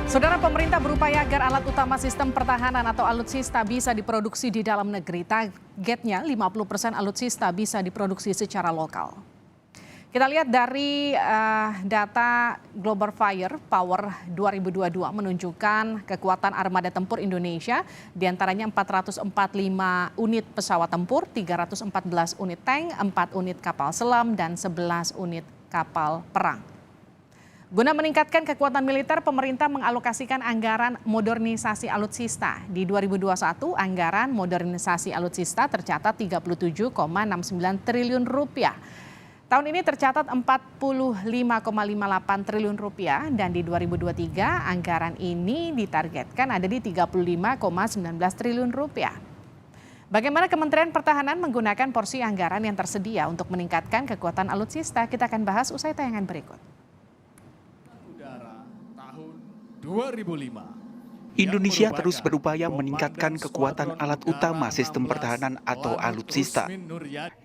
Saudara, pemerintah berupaya agar alat utama sistem pertahanan atau alutsista bisa diproduksi di dalam negeri. Targetnya 50% alutsista bisa diproduksi secara lokal. Kita lihat dari data Global Firepower 2022 menunjukkan kekuatan armada tempur Indonesia, diantaranya 445 unit pesawat tempur, 314 unit tank, 4 unit kapal selam, dan 11 unit kapal perang. Guna meningkatkan kekuatan militer, pemerintah mengalokasikan anggaran modernisasi alutsista. Di 2021, anggaran modernisasi alutsista tercatat 37,69 triliun rupiah. Tahun ini tercatat 45,58 triliun rupiah dan di 2023 anggaran ini ditargetkan ada di 35,19 triliun rupiah. Bagaimana Kementerian Pertahanan menggunakan porsi anggaran yang tersedia untuk meningkatkan kekuatan alutsista? Kita akan bahas usai tayangan berikut. 2005. Indonesia terus berupaya meningkatkan kekuatan alat utama sistem pertahanan atau alutsista.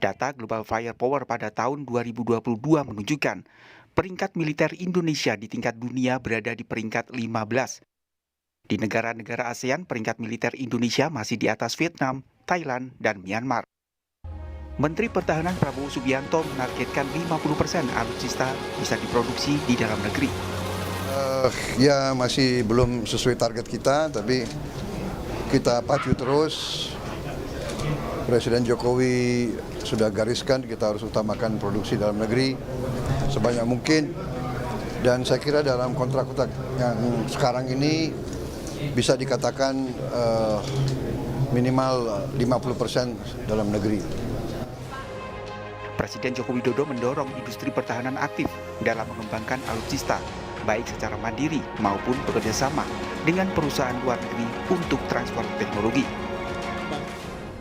Data Global Firepower pada tahun 2022 menunjukkan peringkat militer Indonesia di tingkat dunia berada di peringkat 15. Di negara-negara ASEAN, peringkat militer Indonesia masih di atas Vietnam, Thailand, dan Myanmar. Menteri Pertahanan Prabowo Subianto menargetkan 50% alutsista bisa diproduksi di dalam negeri. Ya masih belum sesuai target kita, tapi kita pacu terus. Presiden Jokowi sudah gariskan kita harus utamakan produksi dalam negeri sebanyak mungkin. Dan saya kira dalam kontrak-kontrak yang sekarang ini bisa dikatakan minimal 50% dalam negeri. Presiden Joko Widodo mendorong industri pertahanan aktif dalam mengembangkan alutsista, baik secara mandiri maupun bekerjasama dengan perusahaan luar negeri untuk transfer teknologi.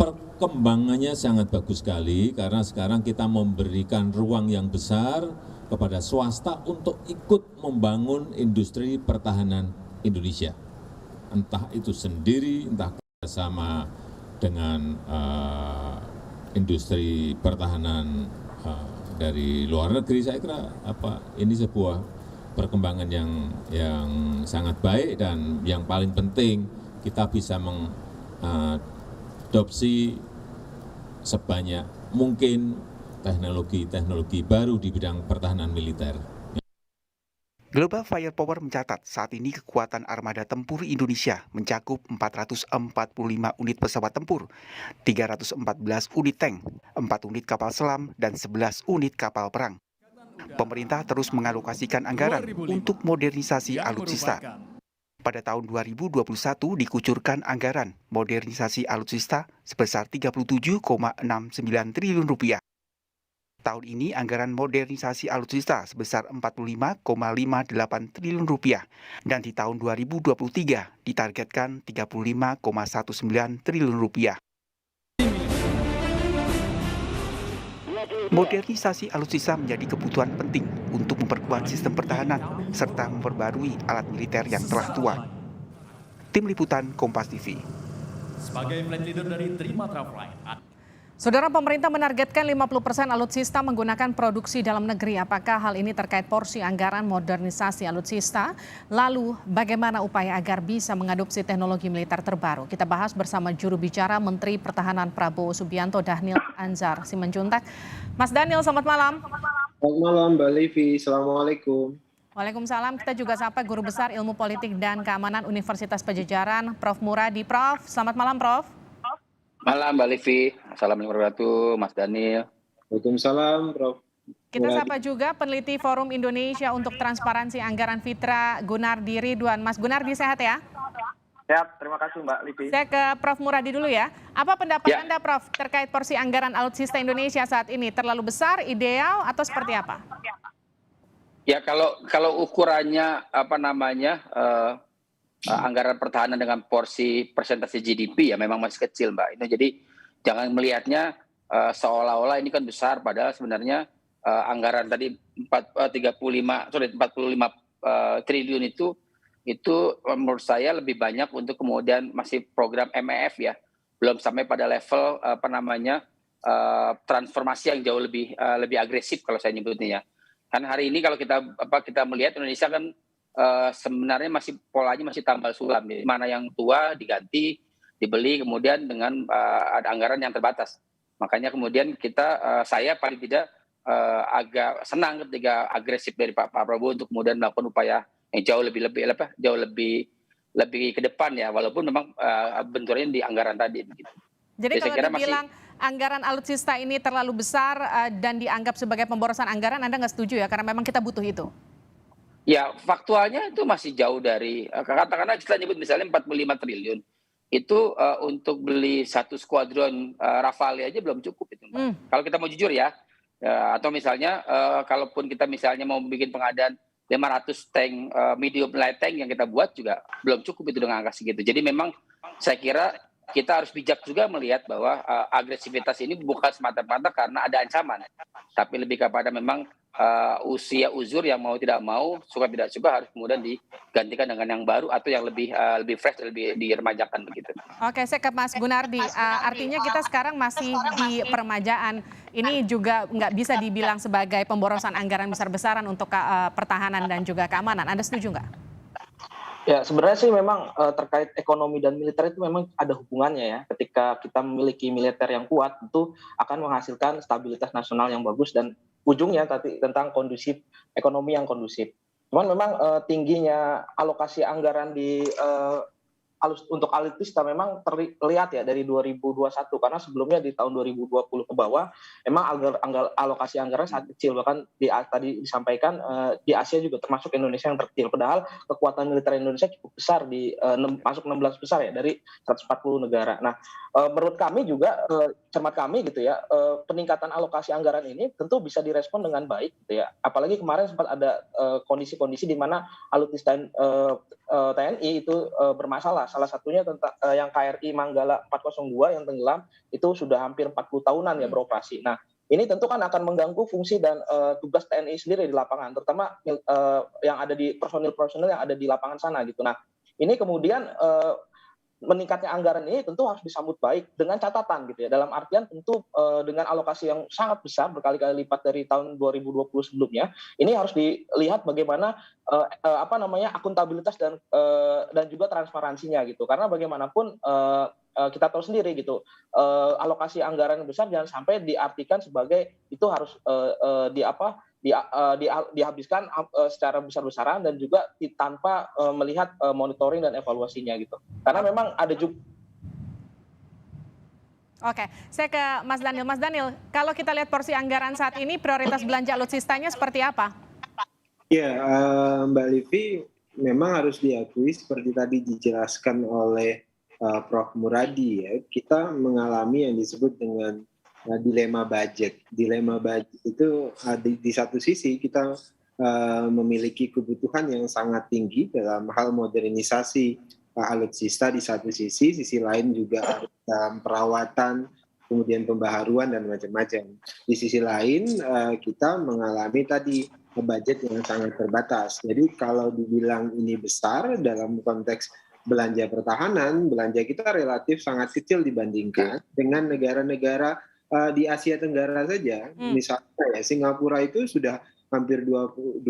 Perkembangannya sangat bagus sekali karena sekarang kita memberikan ruang yang besar kepada swasta untuk ikut membangun industri pertahanan Indonesia. Entah itu sendiri, entah bersama dengan industri pertahanan dari luar negeri. Saya kira ini sebuah perkembangan yang sangat baik dan yang paling penting kita bisa mengadopsi sebanyak mungkin teknologi-teknologi baru di bidang pertahanan militer. Global Firepower mencatat saat ini kekuatan armada tempur Indonesia mencakup 445 unit pesawat tempur, 314 unit tank, 4 unit kapal selam, dan 11 unit kapal perang. Pemerintah terus mengalokasikan anggaran untuk modernisasi alutsista. Pada tahun 2021 dikucurkan anggaran modernisasi alutsista sebesar 37,69 triliun rupiah. Tahun ini anggaran modernisasi alutsista sebesar 45,58 triliun rupiah dan di tahun 2023 ditargetkan 35,19 triliun rupiah. Modernisasi alutsista menjadi kebutuhan penting untuk memperkuat sistem pertahanan serta memperbarui alat militer yang telah tua. Tim Liputan Kompas TV. Sebagai flight leader dari Trimatra Flight. Saudara, pemerintah menargetkan 50% alutsista menggunakan produksi dalam negeri. Apakah hal ini terkait porsi anggaran modernisasi alutsista? Lalu bagaimana upaya agar bisa mengadopsi teknologi militer terbaru? Kita bahas bersama juru bicara Menteri Pertahanan Prabowo Subianto, Dhanil Anzar Simanjuntak. Mas Dhanil, selamat malam. Selamat malam Mbak Livi, Assalamualaikum. Waalaikumsalam. Kita juga sapa Guru Besar Ilmu Politik dan Keamanan Universitas Pajajaran, Prof. Muradi. Prof, selamat malam Prof. Malam Mbak Livi, assalamualaikum warahmatullahi wabarakatuh, Mas Dhanil. Waalaikumsalam, Prof. Kita sapa juga peneliti Forum Indonesia untuk Transparansi Anggaran Fitra, Gunardi Ridwan. Mas Gunardi, sehat ya? Sehat, terima kasih Mbak Livi. Saya ke Prof. Muradi dulu ya. Apa pendapat Anda Prof terkait porsi anggaran alutsista Indonesia saat ini? Terlalu besar, ideal, atau seperti apa? Ya kalau ukurannya anggaran pertahanan dengan porsi persentase GDP ya memang masih kecil Mbak. Itu jadi jangan melihatnya seolah-olah ini kan besar padahal sebenarnya anggaran tadi 45 triliun itu menurut saya lebih banyak untuk kemudian masih program MEF ya. Belum sampai pada level transformasi yang jauh lebih agresif kalau saya nyebutnya ya. Kan hari ini kalau kita melihat Indonesia kan sebenarnya polanya masih tambal sulam, ya. Mana yang tua diganti, dibeli, kemudian dengan ada anggaran yang terbatas. Makanya kemudian saya paling tidak agak senang ketika agresif dari Pak Prabowo untuk kemudian melakukan upaya yang jauh lebih ke depan, ya, walaupun memang benturnya di anggaran tadi. Begitu. Jadi Saya kalau kira dibilang anggaran alutsista ini terlalu besar dan dianggap sebagai pemborosan anggaran, Anda nggak setuju ya? Karena memang kita butuh itu. Ya, faktualnya itu masih jauh dari, katakanlah kita nyebut misalnya 45 triliun. Itu untuk beli satu skuadron Rafale aja belum cukup itu, Mbak. Kalau kita mau jujur ya, atau misalnya kalaupun kita misalnya mau bikin pengadaan 500 tank medium light tank yang kita buat juga belum cukup itu dengan angka segitu. Jadi memang saya kira kita harus bijak juga melihat bahwa agresivitas ini bukan semata-mata karena ada ancaman, tapi lebih kepada memang usia uzur yang mau tidak mau, suka tidak suka harus kemudian digantikan dengan yang baru atau yang lebih fresh, lebih diremajakan begitu. Oke, saya ke Mas Gunardi. Artinya kita sekarang masih di peremajaan. Ini juga nggak bisa dibilang sebagai pemborosan anggaran besar-besaran untuk pertahanan dan juga keamanan. Anda setuju nggak? Ya, sebenarnya sih memang terkait ekonomi dan militer itu memang ada hubungannya ya. Ketika kita memiliki militer yang kuat, itu akan menghasilkan stabilitas nasional yang bagus dan ujungnya tentang kondusif, ekonomi yang kondusif. Cuman memang tingginya alokasi anggaran untuk alutsista memang terlihat ya dari 2021, karena sebelumnya di tahun 2020 ke bawah memang alokasi anggaran sangat kecil, bahkan tadi disampaikan di Asia juga termasuk Indonesia yang terkecil, padahal kekuatan militer Indonesia cukup besar, masuk 16 besar ya dari 140 negara. Nah, menurut kami juga cermat kami gitu ya, peningkatan alokasi anggaran ini tentu bisa direspon dengan baik gitu ya, apalagi kemarin sempat ada kondisi-kondisi di mana alutsista TNI itu bermasalah. Salah satunya tentang yang KRI Manggala 402 yang tenggelam itu sudah hampir 40 tahunan ya beroperasi. Nah, ini tentu kan akan mengganggu fungsi dan tugas TNI sendiri di lapangan, terutama yang ada di personil-personil yang ada di lapangan sana gitu. Nah, ini kemudian meningkatnya anggaran ini tentu harus disambut baik dengan catatan gitu ya. Dalam artian tentu dengan alokasi yang sangat besar berkali-kali lipat dari tahun 2020 sebelumnya, ini harus dilihat bagaimana akuntabilitas dan juga transparansinya gitu. Karena bagaimanapun kita tahu sendiri gitu, alokasi anggaran yang besar jangan sampai diartikan sebagai itu harus dihabiskan secara besar-besaran dan juga tanpa melihat monitoring dan evaluasinya gitu. Karena memang ada juga. Oke, saya ke Mas Daniel. Mas Daniel, kalau kita lihat porsi anggaran saat ini, prioritas belanja alutsistanya seperti apa? Ya, Mbak Livi, memang harus diakui seperti tadi dijelaskan oleh Prof. Muradi ya, kita mengalami yang disebut dengan dilema budget. Dilema budget itu di satu sisi kita memiliki kebutuhan yang sangat tinggi dalam hal modernisasi alutsista di satu sisi lain juga dalam perawatan, kemudian pembaharuan dan macam-macam. Di sisi lain kita mengalami tadi budget yang sangat terbatas. Jadi kalau dibilang ini besar dalam konteks belanja pertahanan, belanja kita relatif sangat kecil dibandingkan dengan negara-negara di Asia Tenggara saja. Misalnya ya, Singapura itu sudah hampir 22%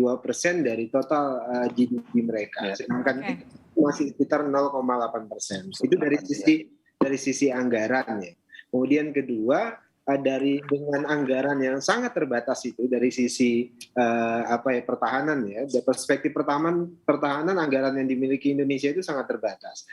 dari total GDP mereka, sedangkan kita masih sekitar 0,8%. Itu dari sisi anggarannya. Kemudian kedua, dengan anggaran yang sangat terbatas itu dari sisi pertahanan ya, dari perspektif pertahanan anggaran yang dimiliki Indonesia itu sangat terbatas.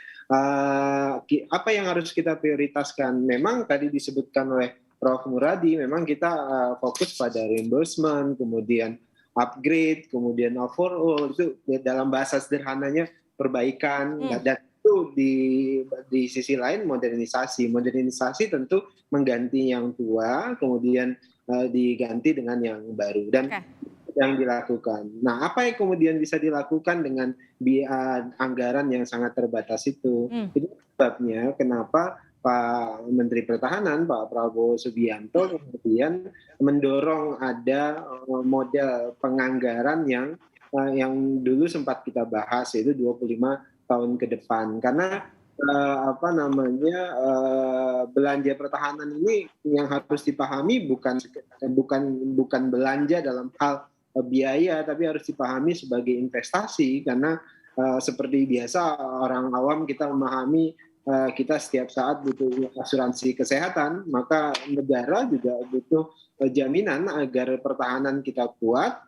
Apa yang harus kita prioritaskan? Memang tadi disebutkan oleh Prof. Muradi, memang kita fokus pada reimbursement, kemudian upgrade, kemudian overhaul, itu dalam bahasa sederhananya perbaikan, dan itu di sisi lain modernisasi tentu mengganti yang tua, kemudian diganti dengan yang baru, dan yang dilakukan. Nah, apa yang kemudian bisa dilakukan dengan anggaran yang sangat terbatas itu? Itu sebabnya kenapa Pak Menteri Pertahanan, Pak Prabowo Subianto, kemudian mendorong ada model penganggaran yang dulu sempat kita bahas, yaitu 25 tahun ke depan. Karena belanja pertahanan ini yang harus dipahami bukan belanja dalam hal biaya, tapi harus dipahami sebagai investasi, karena seperti biasa orang awam kita memahami kita setiap saat butuh asuransi kesehatan, maka negara juga butuh jaminan agar pertahanan kita kuat,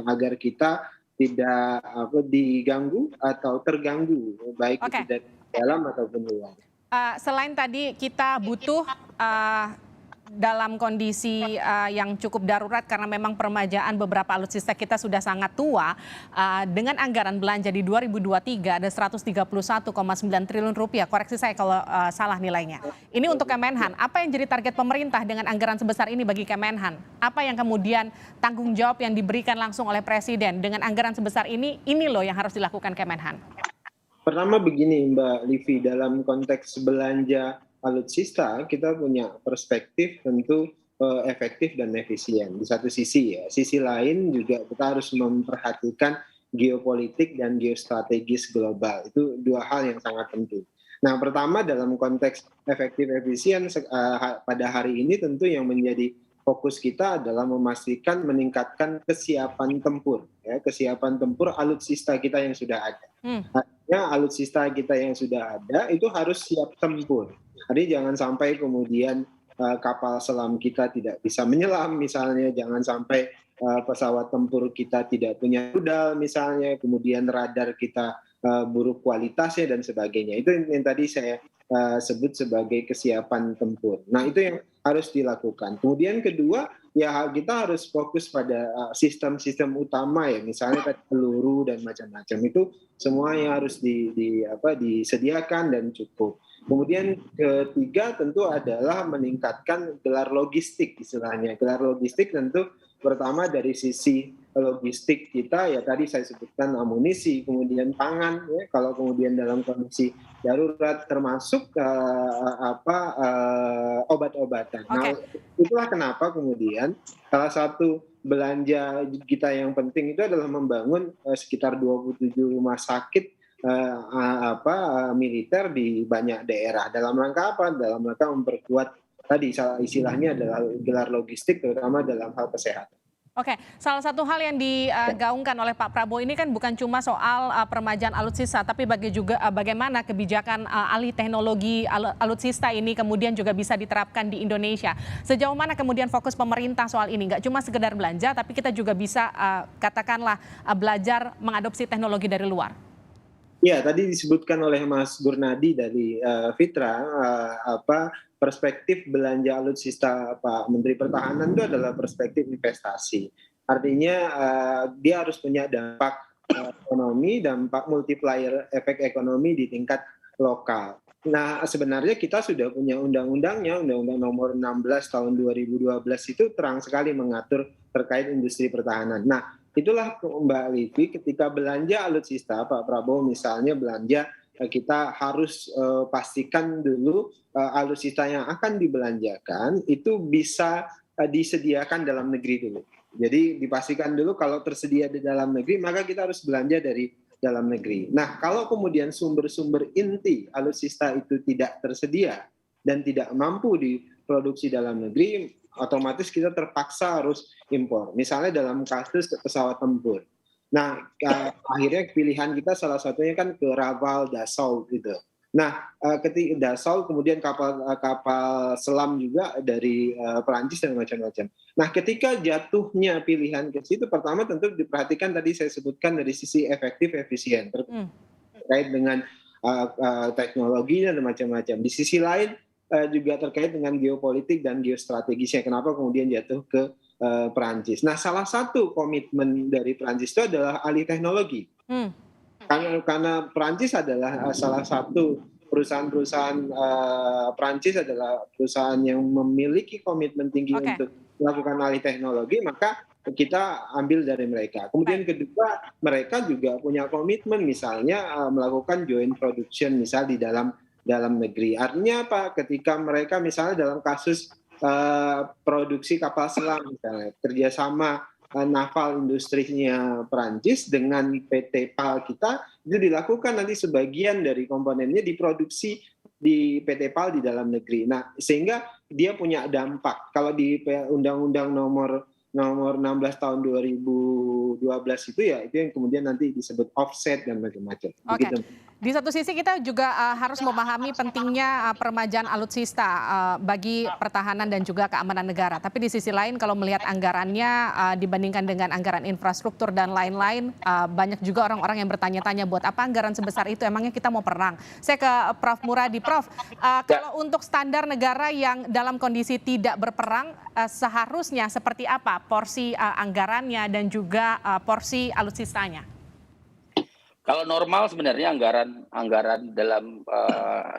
agar kita tidak diganggu atau terganggu, baik itu dari dalam ataupun luar. Selain tadi kita butuh dalam kondisi yang cukup darurat karena memang permajaan beberapa alutsista kita sudah sangat tua, dengan anggaran belanja di 2023 ada 131,9 triliun rupiah, koreksi saya kalau salah nilainya. Ini untuk Kemenhan, apa yang jadi target pemerintah dengan anggaran sebesar ini bagi Kemenhan? Apa yang kemudian tanggung jawab yang diberikan langsung oleh Presiden dengan anggaran sebesar ini loh yang harus dilakukan Kemenhan? Pertama begini Mbak Livi, dalam konteks belanja alutsista kita punya perspektif tentu efektif dan efisien di satu sisi ya. Sisi lain juga kita harus memperhatikan geopolitik dan geostrategis global. Itu dua hal yang sangat penting. Nah, pertama dalam konteks efektif efisien pada hari ini tentu yang menjadi fokus kita adalah memastikan meningkatkan kesiapan tempur, ya, kesiapan tempur alutsista kita yang sudah ada. Artinya alutsista kita yang sudah ada itu harus siap tempur. Jadi jangan sampai kemudian kapal selam kita tidak bisa menyelam misalnya, jangan sampai pesawat tempur kita tidak punya rudal misalnya, kemudian radar kita buruk kualitasnya dan sebagainya. Itu yang tadi saya sebut sebagai kesiapan tempur. Nah, itu yang harus dilakukan. Kemudian kedua, ya kita harus fokus pada sistem-sistem utama ya, misalnya peluru dan macam-macam. Itu semua yang harus disediakan dan cukup. Kemudian ketiga tentu adalah meningkatkan gelar logistik istilahnya. Gelar logistik tentu pertama dari sisi logistik kita ya tadi saya sebutkan amunisi, kemudian pangan ya, kalau kemudian dalam kondisi darurat termasuk obat-obatan. Nah, itulah kenapa kemudian salah satu belanja kita yang penting itu adalah membangun sekitar 27 rumah sakit militer di banyak daerah. Dalam rangka apa? Dalam rangka memperkuat tadi istilahnya adalah gelar logistik terutama dalam hal kesehatan. Oke, salah satu hal yang digaungkan oleh Pak Prabowo ini kan bukan cuma soal permajaan alutsista, tapi bagaimana kebijakan alih teknologi alutsista ini kemudian juga bisa diterapkan di Indonesia. Sejauh mana kemudian fokus pemerintah soal ini? Nggak cuma sekedar belanja, tapi kita juga bisa katakanlah belajar mengadopsi teknologi dari luar. Ya, tadi disebutkan oleh Mas Gurnadi dari Fitra, perspektif belanja alutsista Pak Menteri Pertahanan itu adalah perspektif investasi. Artinya dia harus punya dampak ekonomi, dampak multiplier efek ekonomi di tingkat lokal. Nah, sebenarnya kita sudah punya undang-undangnya, Undang-Undang Nomor 16 Tahun 2012 itu terang sekali mengatur terkait industri pertahanan. Nah, itulah Mbak Livi, ketika belanja alutsista, Pak Prabowo misalnya belanja, kita harus pastikan dulu alutsista yang akan dibelanjakan itu bisa disediakan dalam negeri dulu. Jadi dipastikan dulu kalau tersedia di dalam negeri, maka kita harus belanja dari dalam negeri. Nah, kalau kemudian sumber-sumber inti alutsista itu tidak tersedia dan tidak mampu diproduksi dalam negeri, otomatis kita terpaksa harus impor. Misalnya dalam kasus pesawat tempur. Nah, akhirnya pilihan kita salah satunya kan ke Rafale, Dassault gitu. Nah, ketika Dassault kemudian kapal selam juga dari Perancis dan macam-macam. Nah, ketika jatuhnya pilihan ke situ, pertama tentu diperhatikan tadi saya sebutkan dari sisi efektif efisien terkait dengan teknologi dan macam-macam. Di sisi lain juga terkait dengan geopolitik dan geostrategisnya. Kenapa kemudian jatuh ke Perancis? Nah, salah satu komitmen dari Perancis itu adalah alih teknologi. Karena Perancis adalah salah satu perusahaan Perancis adalah perusahaan yang memiliki komitmen tinggi untuk melakukan alih teknologi, maka kita ambil dari mereka. Kemudian kedua, mereka juga punya komitmen misalnya melakukan joint production misal di dalam negeri. Artinya apa? Ketika mereka misalnya dalam kasus produksi kapal selam misalnya, kerjasama naval industrinya Perancis dengan PT PAL kita, itu dilakukan nanti sebagian dari komponennya diproduksi di PT PAL di dalam negeri. Nah, sehingga dia punya dampak. Kalau di Undang-Undang Nomor nomor 16 tahun 2012 itu ya itu yang kemudian nanti disebut offset dan macam-macam. Oke. Begitu. Di satu sisi kita juga harus memahami pentingnya permajaan alutsista bagi pertahanan dan juga keamanan negara. Tapi di sisi lain kalau melihat anggarannya dibandingkan dengan anggaran infrastruktur dan lain-lain, banyak juga orang-orang yang bertanya-tanya buat apa anggaran sebesar itu, emangnya kita mau perang? Saya ke Prof. Muradi. Prof, kalau untuk standar negara yang dalam kondisi tidak berperang, seharusnya seperti apa porsi anggarannya dan juga porsi alutsistanya? Kalau normal sebenarnya anggaran dalam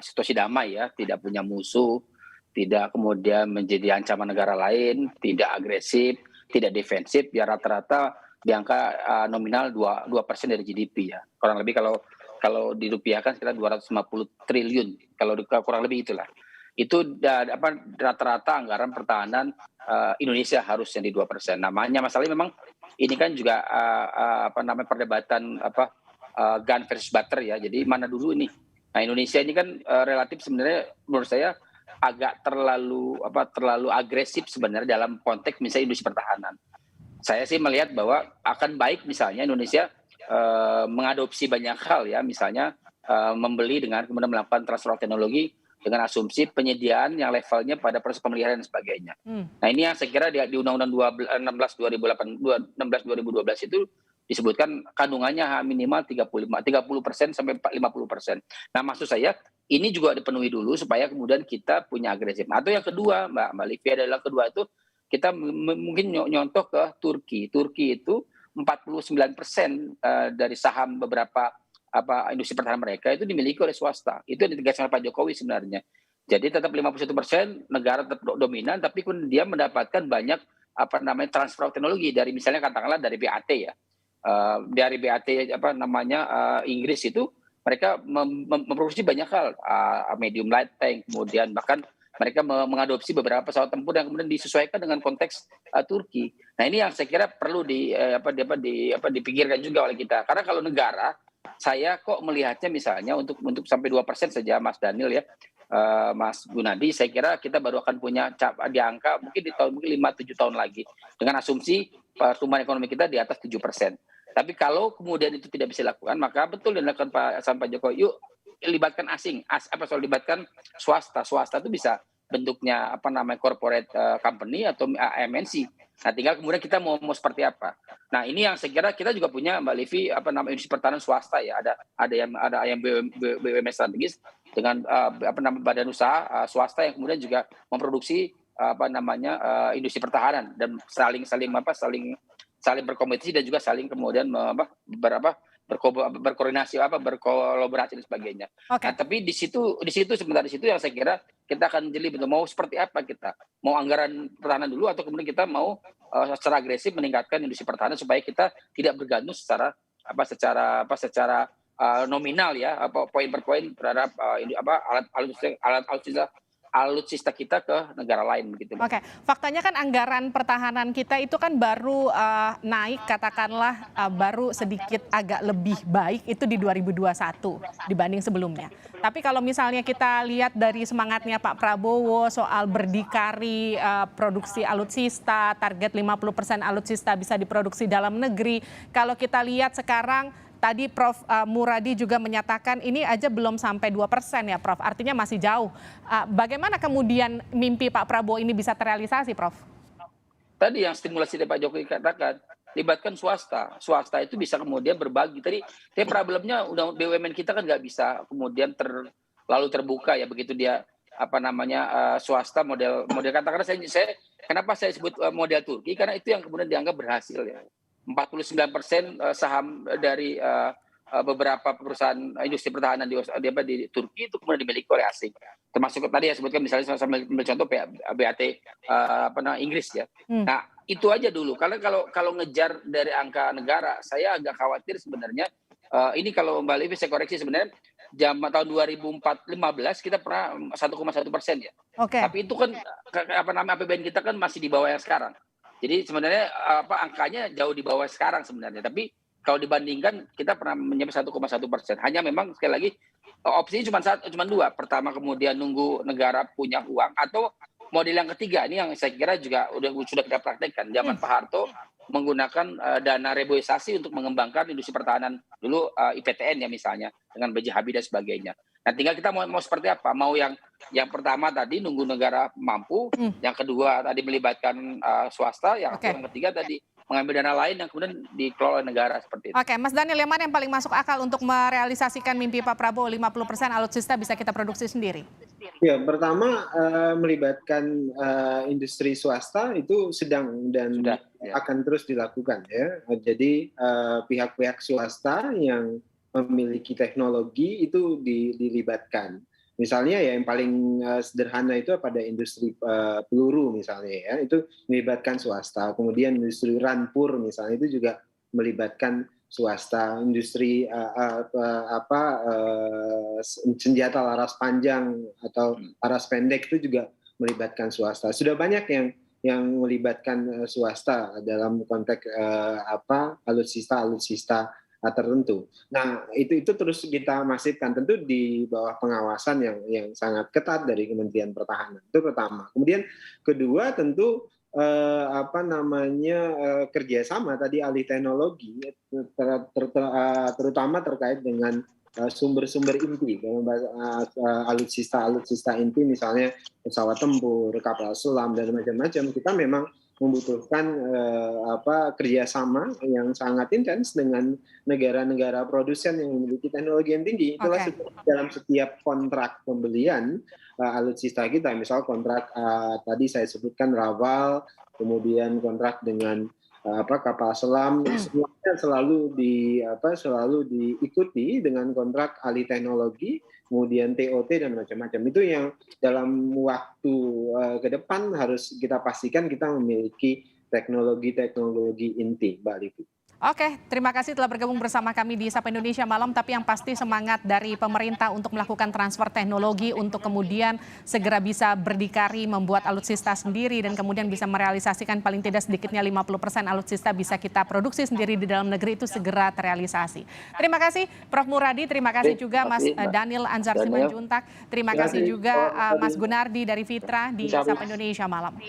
situasi damai ya, tidak punya musuh, tidak kemudian menjadi ancaman negara lain, tidak agresif, tidak defensif, ya rata-rata di angka nominal 2% dari GDP ya. Kurang lebih kalau dirupiahkan sekitar 250 triliun, kalau kurang lebih itulah. Itu rata-rata anggaran pertahanan Indonesia harusnya di 2%. Namanya masalahnya memang ini kan juga perdebatan gun versus butter ya. Jadi mana dulu ini? Nah, Indonesia ini kan relatif sebenarnya menurut saya agak terlalu agresif sebenarnya dalam konteks misalnya industri pertahanan. Saya sih melihat bahwa akan baik misalnya Indonesia mengadopsi banyak hal ya, misalnya membeli dengan kemudian melakukan transfer teknologi dengan asumsi penyediaan yang levelnya pada proses pemeliharaan dan sebagainya. Nah, ini yang saya kira di Undang-Undang 16 2012 itu disebutkan kandungannya minimal 30% sampai 50%. Nah, maksud saya ini juga dipenuhi dulu supaya kemudian kita punya agresif. Atau yang kedua, Mbak Livi, adalah kedua itu kita mungkin nyontoh ke Turki. Turki itu 49% dari saham beberapa industri pertahanan mereka itu dimiliki oleh swasta. Itu yang ditegaskan oleh Pak Jokowi sebenarnya. Jadi tetap 51% negara tetap dominan, tapi dia mendapatkan banyak transfer teknologi dari misalnya katakanlah dari BAT ya. Dari BAT Inggris itu mereka memproduksi banyak hal, medium light tank, kemudian bahkan mereka mengadopsi beberapa pesawat tempur yang kemudian disesuaikan dengan konteks Turki. Nah, ini yang saya kira perlu dipikirkan juga oleh kita. Karena kalau negara, saya kok melihatnya misalnya untuk sampai 2% saja, Mas Daniel ya, Mas Gunadi, saya kira kita baru akan punya di angka mungkin di tahun 5-7 tahun lagi dengan asumsi pertumbuhan ekonomi kita di atas 7%. Tapi kalau kemudian itu tidak bisa dilakukan, maka betul yang dilakukan Pak Jokowi, yuk libatkan asing, libatkan swasta. Swasta itu bisa bentuknya corporate company atau MNC. Nah, tinggal kemudian kita mau seperti apa. Nah, ini yang saya kira kita juga punya, Mbak Livi, industri pertahanan swasta ya. Ada yang BUMN strategis dengan badan usaha swasta yang kemudian juga memproduksi industri pertahanan dan saling berkompetisi dan juga saling kemudian berkoordinasi berkolaborasi dan sebagainya. Okay. Nah, tapi di situ yang saya kira kita akan jeli betul mau seperti apa kita. Mau anggaran pertahanan dulu atau kemudian kita mau secara agresif meningkatkan industri pertahanan supaya kita tidak bergantung secara nominal ya, poin per poin terhadap alutsista kita ke negara lain begitu. Oke, faktanya kan anggaran pertahanan kita itu kan baru naik, katakanlah baru sedikit agak lebih baik itu di 2021 dibanding sebelumnya. Tapi kalau misalnya kita lihat dari semangatnya Pak Prabowo soal berdikari produksi alutsista, target 50% alutsista bisa diproduksi dalam negeri. Kalau kita lihat sekarang, tadi Prof. Muradi juga menyatakan ini aja belum sampai 2% ya Prof, artinya masih jauh. Bagaimana kemudian mimpi Pak Prabowo ini bisa terrealisasi Prof? Tadi yang stimulasi dari Pak Jokowi katakan, libatkan swasta. Swasta itu bisa kemudian berbagi. Tadi problemnya BUMN kita kan nggak bisa kemudian terlalu terbuka ya, begitu dia swasta model katakanlah saya kenapa saya sebut model Turki, karena itu yang kemudian dianggap berhasil ya. 49% saham dari beberapa perusahaan industri pertahanan di Turki itu kemudian dimiliki oleh asing. Termasuk tadi saya sebutkan misalnya sambil contoh BAT Inggris ya. Nah, itu aja dulu. Karena kalau ngejar dari angka negara, saya agak khawatir sebenarnya. Ini kalau Mbak Livi saya koreksi sebenarnya tahun 2015 kita pernah 1,1% ya. Okay. Tapi itu kan APBN kita kan masih di bawah yang sekarang. Jadi sebenarnya angkanya jauh di bawah sekarang sebenarnya. Tapi kalau dibandingkan kita pernah mencapai 1,1%. Hanya memang sekali lagi opsinya cuma dua. Pertama kemudian nunggu negara punya uang atau model yang ketiga ini yang saya kira juga sudah kita praktekkan. Zaman Pak Harto menggunakan dana reboisasi untuk mengembangkan industri pertahanan dulu, IPTN ya misalnya dengan B.J. Habibie dan sebagainya. Nah, tinggal kita mau seperti apa? Mau yang pertama tadi nunggu negara mampu, yang kedua tadi melibatkan swasta, yang ketiga tadi mengambil dana lain yang kemudian dikelola negara seperti itu. Oke, Mas Daniel, yang mana yang paling masuk akal untuk merealisasikan mimpi Pak Prabowo 50% alutsista bisa kita produksi sendiri? Ya, pertama melibatkan industri swasta itu sedang dan akan terus dilakukan ya. Jadi pihak-pihak swasta yang memiliki teknologi itu dilibatkan. Misalnya ya yang paling sederhana itu pada industri peluru misalnya ya, itu melibatkan swasta. Kemudian industri rampur misalnya itu juga melibatkan swasta. Industri senjata laras panjang atau laras pendek itu juga melibatkan swasta. Sudah banyak yang melibatkan swasta dalam konteks alutsista tertentu. Nah, itu terus kita masifkan, tentu di bawah pengawasan yang sangat ketat dari Kementerian Pertahanan. Itu pertama. Kemudian kedua tentu kerjasama tadi alih teknologi, terutama terkait dengan sumber-sumber inti, alutsista inti misalnya pesawat tempur, kapal selam dan macam-macam. Kita memang membutuhkan kerjasama yang sangat intens dengan negara-negara produsen yang memiliki teknologi yang tinggi. Itulah dalam setiap kontrak pembelian alutsista kita, misal kontrak tadi saya sebutkan Rafale, kemudian kontrak dengan kapal selam, semuanya selalu diikuti dengan kontrak alih teknologi, kemudian TOT dan macam-macam. Itu yang dalam waktu ke depan harus kita pastikan kita memiliki teknologi inti, Mbak Livi. Oke, terima kasih telah bergabung bersama kami di Sapa Indonesia Malam. Tapi yang pasti semangat dari pemerintah untuk melakukan transfer teknologi untuk kemudian segera bisa berdikari membuat alutsista sendiri dan kemudian bisa merealisasikan paling tidak sedikitnya 50% alutsista bisa kita produksi sendiri di dalam negeri itu segera terrealisasi. Terima kasih Prof. Muradi, terima kasih juga Mas Daniel Anzar Simanjuntak, terima kasih juga Mas Gunardi dari Fitra di Sapa Indonesia Malam.